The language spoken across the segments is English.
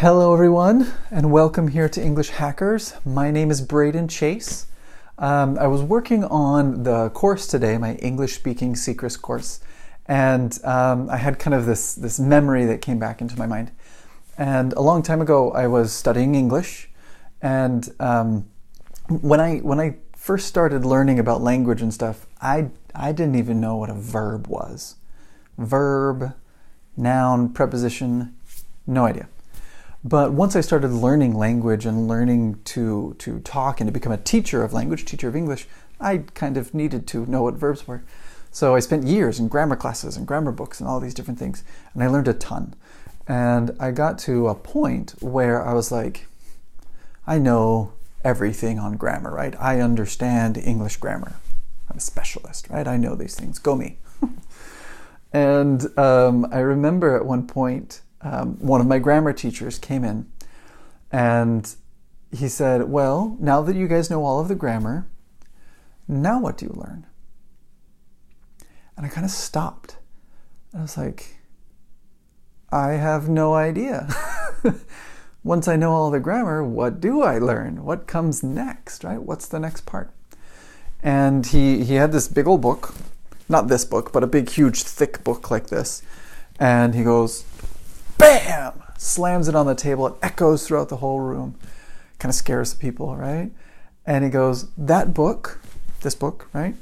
Hello everyone, and welcome here to English Hackers. My name is Braden Chase. I was working on the course today, my English Speaking Secrets course, and I had kind of this memory that came back into my mind. And a long time ago, I was studying English, and when I first started learning about language and stuff, I didn't even know what a verb was. Verb, noun, preposition, no idea. But once I started learning language and learning to talk and to become a teacher of language, teacher of English, I kind of needed to know what verbs were. So I spent years in grammar classes and grammar books and all these different things, and I learned a ton. And I got to a point where I was like, I know everything on grammar, right? I understand English grammar. I'm a specialist, right? I know these things. Go me. And I remember at one point, one of my grammar teachers came in and he said, well, now that you guys know all of the grammar, now what do you learn? And I kind of stopped. I was like, I have no idea. Once I know all the grammar, what do I learn? What comes next, right? What's the next part? And he had this big old book, not this book, but a big, huge, thick book like this. And he goes, bam! Slams it on the table. It echoes throughout the whole room. Kind of scares the people, right? And he goes, that book, this book, right,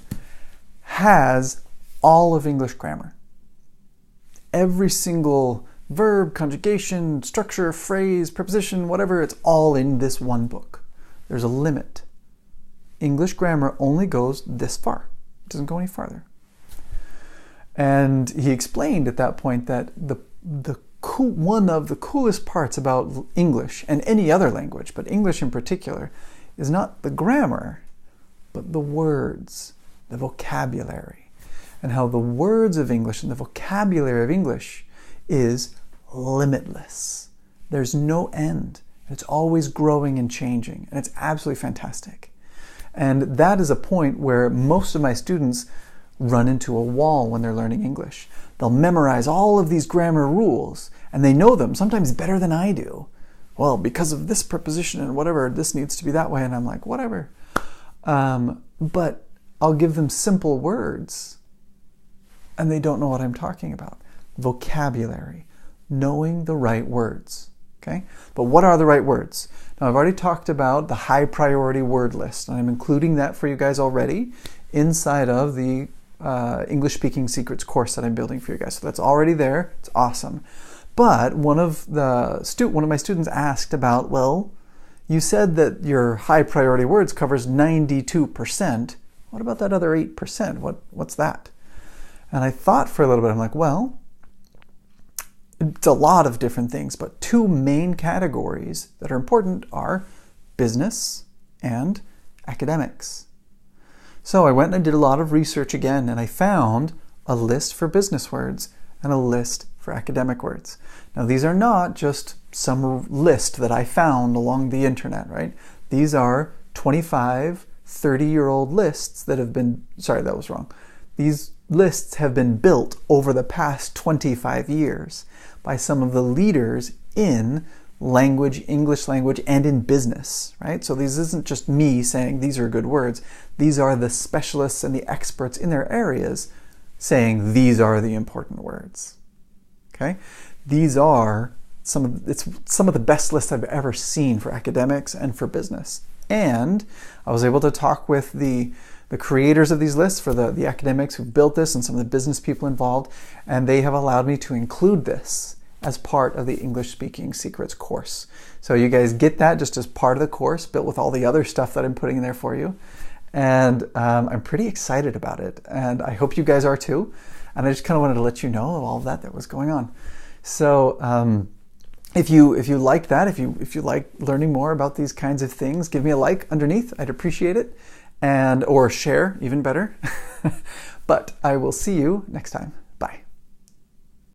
has all of English grammar. Every single verb, conjugation, structure, phrase, preposition, whatever, it's all in this one book. There's a limit. English grammar only goes this far. It doesn't go any farther. And he explained at that point that one of the coolest parts about English and any other language, but English in particular, is not the grammar, but the words, the vocabulary, and how the words of English and the vocabulary of English is limitless. There's no end. It's always growing and changing, and it's absolutely fantastic. And that is a point where most of my students run into a wall when they're learning English. They'll memorize all of these grammar rules, and they know them sometimes better than I do. Well, because of this preposition and whatever, this needs to be that way, and I'm like, whatever. But I'll give them simple words, and they don't know what I'm talking about. Vocabulary, knowing the right words. Okay? But what are the right words? Now, I've already talked about the high priority word list, and I'm including that for you guys already inside of the English Speaking Secrets course that I'm building for you guys. So that's already there. It's awesome. But one of my students asked about, well, you said that your high priority words covers 92%. What about that other 8%? What's that? And I thought for a little bit. I'm like, well, it's a lot of different things, but two main categories that are important are business and academics. So I went and I did a lot of research again, and I found a list for business words and a list for academic words. Now, these are not just some list that I found along the internet, right? These are 25, 30-year-old lists that have been, sorry, that was wrong. These lists have been built over the past 25 years by some of the leaders in language, English language, and in business, right? So this isn't just me saying these are good words. These are the specialists and the experts in their areas saying these are the important words, okay? These are some of the best lists I've ever seen for academics and for business. And I was able to talk with the creators of these lists, for the academics who built this and some of the business people involved, and they have allowed me to include this as part of the English Speaking Secrets course. So you guys get that just as part of the course, built with all the other stuff that I'm putting in there for you. And I'm pretty excited about it. And I hope you guys are too. And I just kind of wanted to let you know of all of that was going on. So if you like that, if you like learning more about these kinds of things, give me a like underneath. I'd appreciate it. Or share, even better. But I will see you next time.